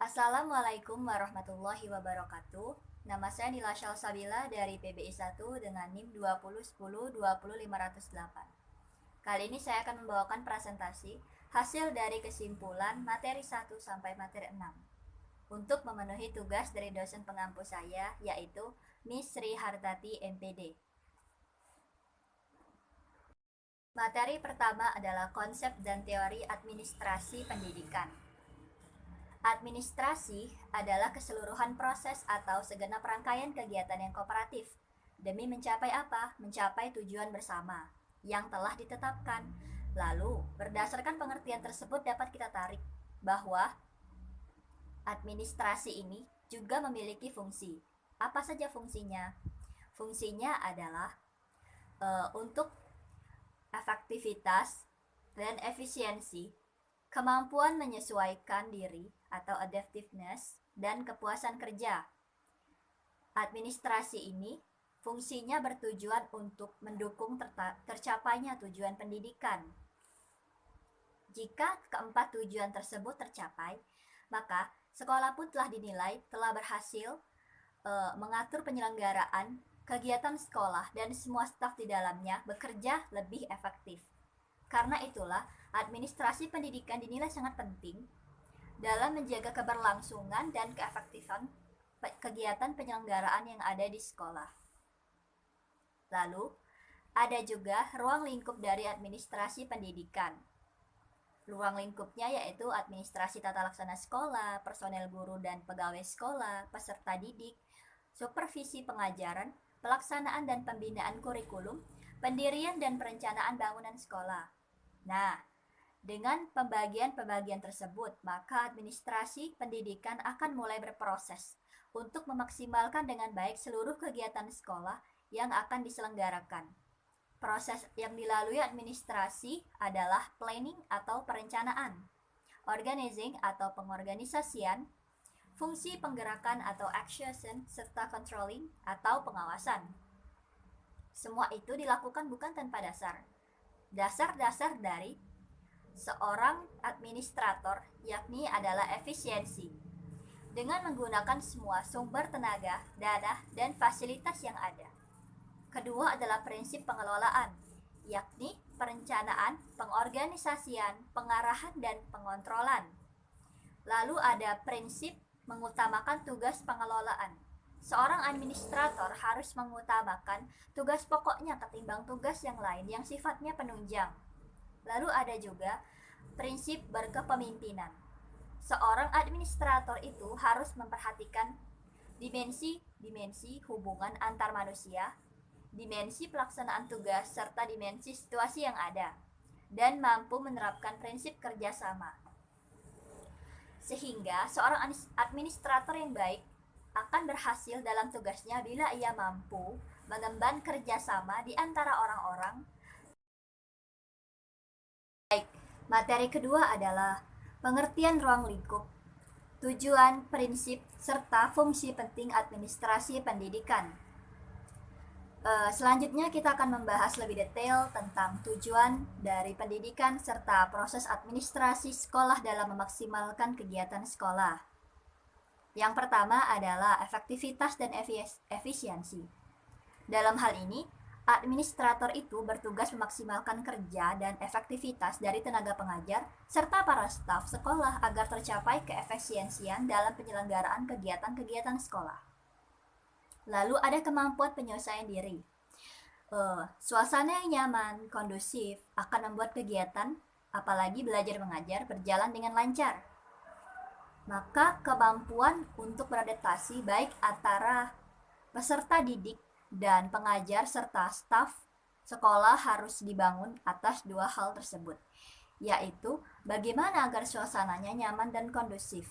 Assalamualaikum warahmatullahi wabarakatuh. Nama saya Nila Syalsabila dari PBI 1 dengan NIM 2010-20508. Kali ini saya akan membawakan presentasi hasil dari kesimpulan materi 1 sampai materi 6 untuk memenuhi tugas dari dosen pengampu saya, yaitu Miss Sri Hartati MPD. Materi pertama adalah konsep dan teori administrasi pendidikan. Administrasi adalah keseluruhan proses atau segenap rangkaian kegiatan yang kooperatif demi mencapai apa? Mencapai tujuan bersama yang telah ditetapkan. Lalu, berdasarkan pengertian tersebut dapat kita tarik bahwa administrasi ini juga memiliki fungsi. Apa saja fungsinya? Fungsinya adalah untuk efektivitas dan efisiensi, kemampuan menyesuaikan diri atau adaptiveness, dan kepuasan kerja. Administrasi ini fungsinya bertujuan untuk mendukung tercapainya tujuan pendidikan. Jika keempat tujuan tersebut tercapai, maka sekolah pun telah dinilai telah berhasil mengatur penyelenggaraan kegiatan sekolah dan semua staf di dalamnya bekerja lebih efektif. Karena itulah, administrasi pendidikan dinilai sangat penting dalam menjaga keberlangsungan dan keefektifan kegiatan penyelenggaraan yang ada di sekolah. Lalu, ada juga ruang lingkup dari administrasi pendidikan. Ruang lingkupnya yaitu administrasi tata laksana sekolah, personel guru dan pegawai sekolah, peserta didik, supervisi pengajaran, pelaksanaan dan pembinaan kurikulum, pendirian dan perencanaan bangunan sekolah. Nah, dengan pembagian-pembagian tersebut, maka administrasi pendidikan akan mulai berproses untuk memaksimalkan dengan baik seluruh kegiatan sekolah yang akan diselenggarakan. Proses yang dilalui administrasi adalah planning atau perencanaan, organizing atau pengorganisasian, fungsi penggerakan atau action, serta controlling atau pengawasan. Semua itu dilakukan bukan tanpa dasar. Dasar-dasar dari seorang administrator yakni adalah efisiensi dengan menggunakan semua sumber tenaga, dana, dan fasilitas yang ada. Kedua adalah prinsip pengelolaan, yakni perencanaan, pengorganisasian, pengarahan, dan pengontrolan. Lalu ada prinsip mengutamakan tugas pengelolaan. Seorang administrator harus mengutamakan tugas pokoknya ketimbang tugas yang lain yang sifatnya penunjang. Lalu ada juga prinsip berkepemimpinan. Seorang administrator itu harus memperhatikan dimensi hubungan antar manusia, dimensi pelaksanaan tugas, serta dimensi situasi yang ada, dan mampu menerapkan prinsip kerjasama. Sehingga seorang administrator yang baik akan berhasil dalam tugasnya bila ia mampu mengemban kerjasama di antara orang-orang. Baik, materi kedua adalah pengertian ruang lingkup, tujuan, prinsip, serta fungsi penting administrasi pendidikan. Selanjutnya kita akan membahas lebih detail tentang tujuan dari pendidikan serta proses administrasi sekolah dalam memaksimalkan kegiatan sekolah. Yang pertama adalah efektivitas dan efisiensi. Dalam hal ini, administrator itu bertugas memaksimalkan kerja dan efektivitas dari tenaga pengajar serta para staf sekolah agar tercapai keefisiensian dalam penyelenggaraan kegiatan-kegiatan sekolah. Lalu ada kemampuan penyelesaian diri. Suasana yang nyaman, kondusif akan membuat kegiatan, apalagi belajar mengajar, berjalan dengan lancar. Maka kemampuan untuk beradaptasi baik antara peserta didik dan pengajar serta staf sekolah harus dibangun atas dua hal tersebut, yaitu bagaimana agar suasananya nyaman dan kondusif.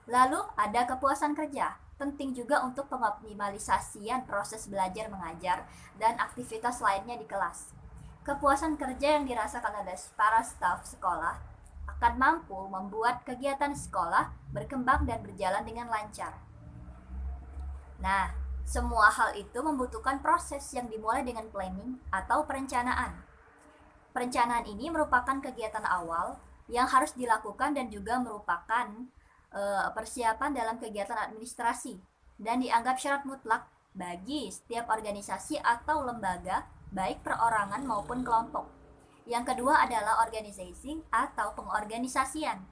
Lalu ada kepuasan kerja, penting juga untuk pengoptimalisasian proses belajar mengajar dan aktivitas lainnya di kelas. Kepuasan kerja yang dirasakan oleh para staf sekolah akan mampu membuat kegiatan sekolah berkembang dan berjalan dengan lancar. Nah, semua hal itu membutuhkan proses yang dimulai dengan planning atau perencanaan. Perencanaan ini merupakan kegiatan awal yang harus dilakukan dan juga merupakan persiapan dalam kegiatan administrasi dan dianggap syarat mutlak bagi setiap organisasi atau lembaga, baik perorangan maupun kelompok. Yang kedua adalah organizing atau pengorganisasian.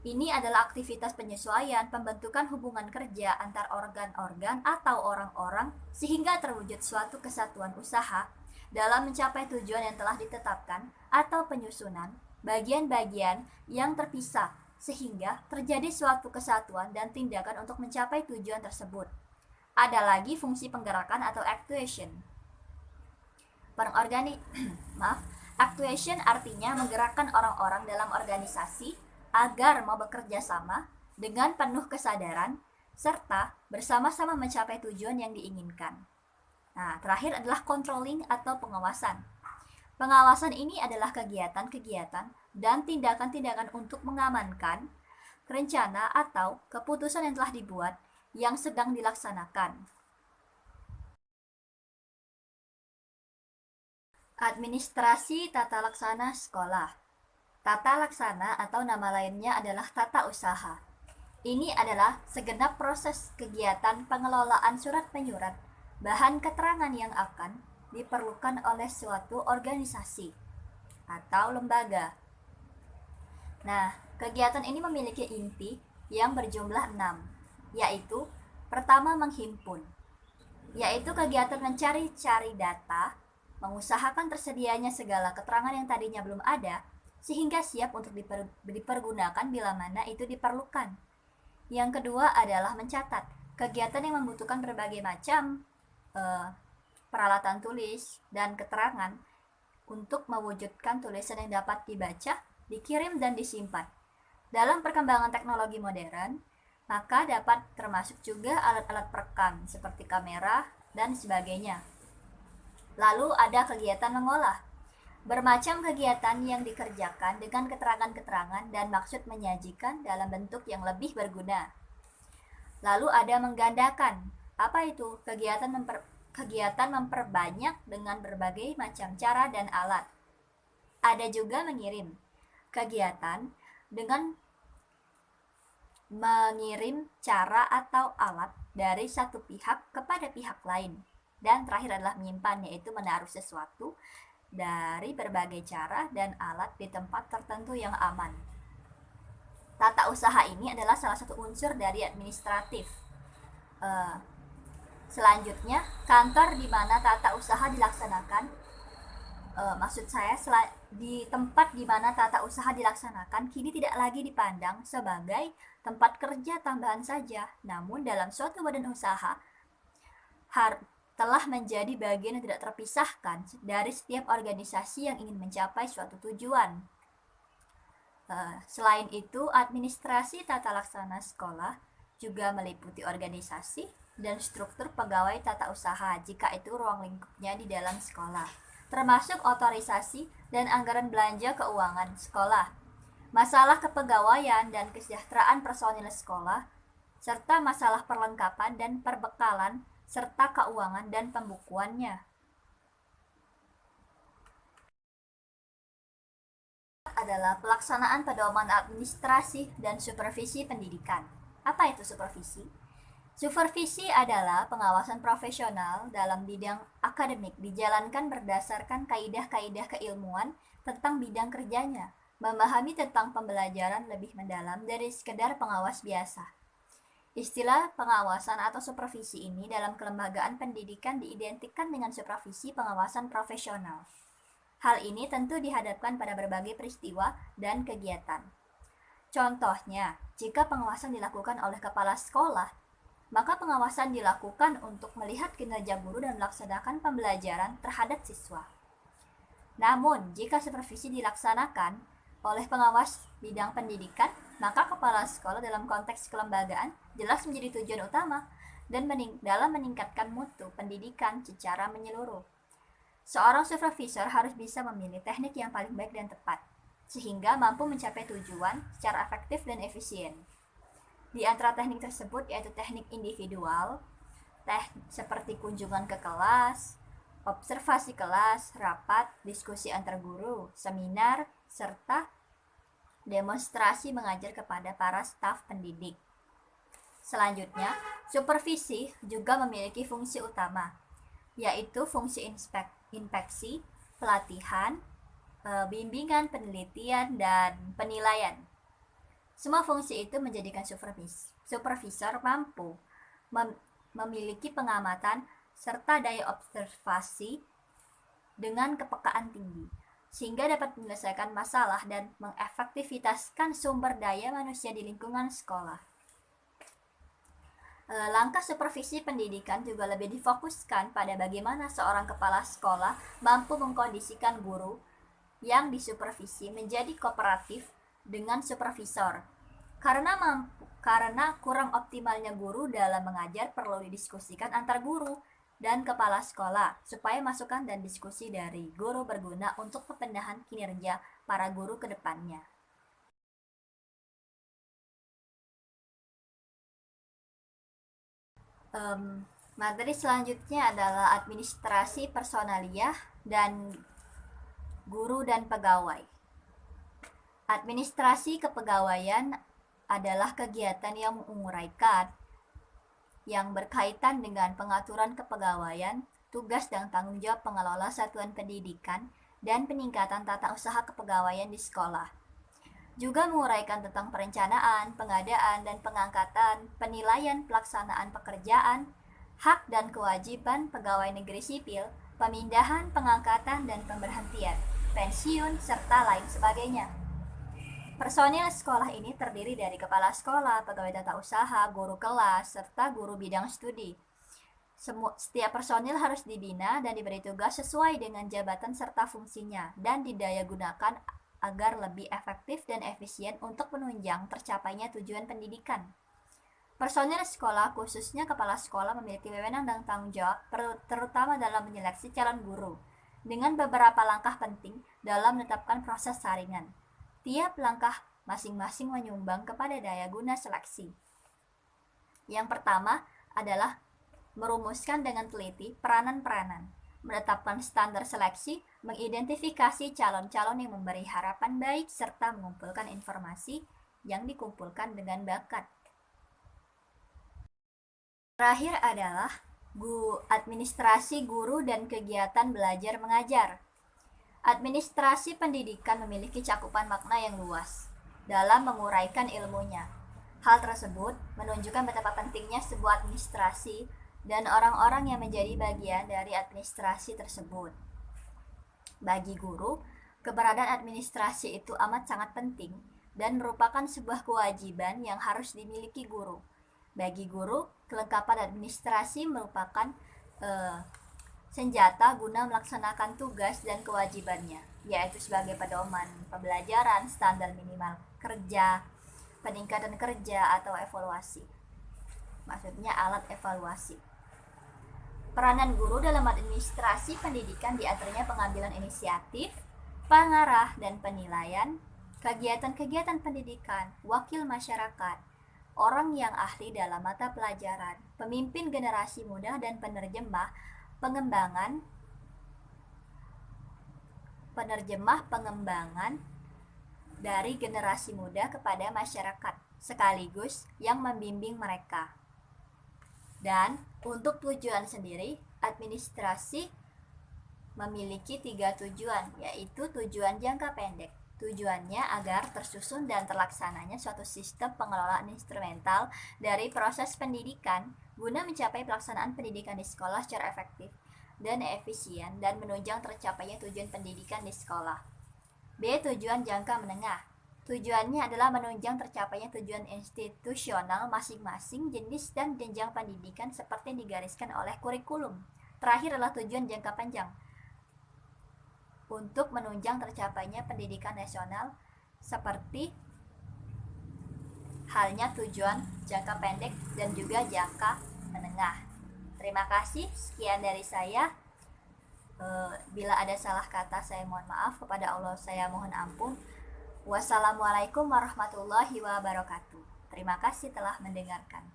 Ini adalah aktivitas penyesuaian pembentukan hubungan kerja antar organ-organ atau orang-orang sehingga terwujud suatu kesatuan usaha dalam mencapai tujuan yang telah ditetapkan atau penyusunan bagian-bagian yang terpisah sehingga terjadi suatu kesatuan dan tindakan untuk mencapai tujuan tersebut. Ada lagi fungsi penggerakan atau actuation. Actuation artinya menggerakkan orang-orang dalam organisasi agar mau bekerja sama dengan penuh kesadaran serta bersama-sama mencapai tujuan yang diinginkan. Nah, terakhir adalah controlling atau pengawasan. Pengawasan ini adalah kegiatan-kegiatan dan tindakan-tindakan untuk mengamankan rencana atau keputusan yang telah dibuat yang sedang dilaksanakan. Administrasi tata laksana sekolah. Tata laksana atau nama lainnya adalah tata usaha. Ini adalah segenap proses kegiatan pengelolaan surat menyurat, bahan keterangan yang akan diperlukan oleh suatu organisasi atau lembaga. Nah, kegiatan ini memiliki inti yang berjumlah 6, yaitu pertama menghimpun, yaitu kegiatan mencari-cari data, mengusahakan tersedianya segala keterangan yang tadinya belum ada, sehingga siap untuk dipergunakan bila mana itu diperlukan. Yang kedua adalah mencatat, kegiatan yang membutuhkan berbagai macam peralatan tulis dan keterangan untuk mewujudkan tulisan yang dapat dibaca, dikirim, dan disimpan. Dalam perkembangan teknologi modern, maka dapat termasuk juga alat-alat perekam seperti kamera dan sebagainya. Lalu ada kegiatan mengolah. Bermacam kegiatan yang dikerjakan dengan keterangan-keterangan dan maksud menyajikan dalam bentuk yang lebih berguna. Lalu ada menggandakan. Apa itu? Kegiatan memperbanyak dengan berbagai macam cara dan alat. Ada juga mengirim. Kegiatan dengan mengirim cara atau alat dari satu pihak kepada pihak lain. Dan terakhir adalah menyimpan, yaitu menaruh sesuatu dari berbagai cara dan alat di tempat tertentu yang aman. Tata usaha ini adalah salah satu unsur dari administratif. Selanjutnya, kantor di mana tata usaha dilaksanakan. Maksud saya, di tempat di mana tata usaha dilaksanakan kini tidak lagi dipandang sebagai tempat kerja tambahan saja, namun dalam suatu badan usaha telah menjadi bagian yang tidak terpisahkan dari setiap organisasi yang ingin mencapai suatu tujuan. Selain itu, administrasi tata laksana sekolah juga meliputi organisasi dan struktur pegawai tata usaha jika itu ruang lingkupnya di dalam sekolah, termasuk otorisasi dan anggaran belanja keuangan sekolah, masalah kepegawaian dan kesejahteraan personil sekolah, serta masalah perlengkapan dan perbekalan serta keuangan dan pembukuannya. Adalah pelaksanaan pedoman administrasi dan supervisi pendidikan. Apa itu supervisi? Supervisi adalah pengawasan profesional dalam bidang akademik dijalankan berdasarkan kaidah-kaidah keilmuan tentang bidang kerjanya, memahami tentang pembelajaran lebih mendalam dari sekedar pengawas biasa. Istilah pengawasan atau supervisi ini dalam kelembagaan pendidikan diidentikan dengan supervisi pengawasan profesional. Hal ini tentu dihadapkan pada berbagai peristiwa dan kegiatan. Contohnya, jika pengawasan dilakukan oleh kepala sekolah, maka pengawasan dilakukan untuk melihat kinerja guru dan melaksanakan pembelajaran terhadap siswa. Namun, jika supervisi dilaksanakan oleh pengawas bidang pendidikan, maka kepala sekolah dalam konteks kelembagaan jelas menjadi tujuan utama dan dalam meningkatkan mutu pendidikan secara menyeluruh. Seorang supervisor harus bisa memilih teknik yang paling baik dan tepat, sehingga mampu mencapai tujuan secara efektif dan efisien. Di antara teknik tersebut yaitu teknik individual, seperti kunjungan ke kelas, observasi kelas, rapat, diskusi antar guru, seminar, serta demonstrasi mengajar kepada para staf pendidik. Selanjutnya, supervisi juga memiliki fungsi utama, yaitu fungsi inspeksi, pelatihan, bimbingan, penelitian, dan penilaian. Semua fungsi itu menjadikan supervisor mampu memiliki pengamatan serta daya observasi dengan kepekaan tinggi, sehingga dapat menyelesaikan masalah dan mengefektivitaskan sumber daya manusia di lingkungan sekolah. Langkah supervisi pendidikan juga lebih difokuskan pada bagaimana seorang kepala sekolah mampu mengkondisikan guru yang disupervisi menjadi kooperatif dengan supervisor. Karena kurang optimalnya guru dalam mengajar perlu didiskusikan antar guru dan kepala sekolah supaya masukan dan diskusi dari guru berguna untuk pembenahan kinerja para guru ke depannya. Materi selanjutnya adalah administrasi personalia dan guru dan pegawai. Administrasi kepegawaian adalah kegiatan yang menguraikan yang berkaitan dengan pengaturan kepegawaian, tugas dan tanggung jawab pengelola satuan pendidikan, dan peningkatan tata usaha kepegawaian di sekolah. Juga menguraikan tentang perencanaan, pengadaan, dan pengangkatan, penilaian pelaksanaan pekerjaan, hak dan kewajiban pegawai negeri sipil, pemindahan, pengangkatan, dan pemberhentian, pensiun, serta lain sebagainya. Personil sekolah ini terdiri dari kepala sekolah, pegawai tata usaha, guru kelas, serta guru bidang studi. Setiap personil harus dibina dan diberi tugas sesuai dengan jabatan serta fungsinya dan didayagunakan agar lebih efektif dan efisien untuk menunjang tercapainya tujuan pendidikan. Personil sekolah, khususnya kepala sekolah, memiliki wewenang dan tanggung jawab terutama dalam menyeleksi calon guru, dengan beberapa langkah penting dalam menetapkan proses saringan. Tiap langkah masing-masing menyumbang kepada daya guna seleksi. Yang pertama adalah merumuskan dengan teliti peranan-peranan, menetapkan standar seleksi, mengidentifikasi calon-calon yang memberi harapan baik, serta mengumpulkan informasi yang dikumpulkan dengan bakat. Terakhir adalah administrasi guru dan kegiatan belajar mengajar. Administrasi pendidikan memiliki cakupan makna yang luas dalam menguraikan ilmunya. Hal tersebut menunjukkan betapa pentingnya sebuah administrasi dan orang-orang yang menjadi bagian dari administrasi tersebut. Bagi guru, keberadaan administrasi itu amat sangat penting dan merupakan sebuah kewajiban yang harus dimiliki guru. Bagi guru, kelengkapan administrasi merupakan senjata guna melaksanakan tugas dan kewajibannya, yaitu sebagai pedoman pembelajaran, standar minimal kerja, peningkatan kerja, atau evaluasi. Maksudnya alat evaluasi. Peranan guru dalam administrasi pendidikan diantaranya pengambilan inisiatif, pengarah dan penilaian, kegiatan-kegiatan pendidikan, wakil masyarakat, orang yang ahli dalam mata pelajaran, pemimpin generasi muda dan penerjemah pengembangan dari generasi muda kepada masyarakat, sekaligus yang membimbing mereka. Dan untuk tujuan sendiri, administrasi memiliki 3 tujuan, yaitu tujuan jangka pendek. Tujuannya agar tersusun dan terlaksananya suatu sistem pengelolaan instrumental dari proses pendidikan guna mencapai pelaksanaan pendidikan di sekolah secara efektif dan efisien dan menunjang tercapainya tujuan pendidikan di sekolah. B. Tujuan jangka menengah. Tujuannya adalah menunjang tercapainya tujuan institusional masing-masing jenis dan jenjang pendidikan seperti yang digariskan oleh kurikulum. Terakhir adalah tujuan jangka panjang, untuk menunjang tercapainya pendidikan nasional seperti halnya tujuan jangka pendek dan juga jangka menengah. Terima kasih, sekian dari saya. Bila ada salah kata saya mohon maaf, kepada Allah saya mohon ampun. Wassalamualaikum warahmatullahi wabarakatuh. Terima kasih telah mendengarkan.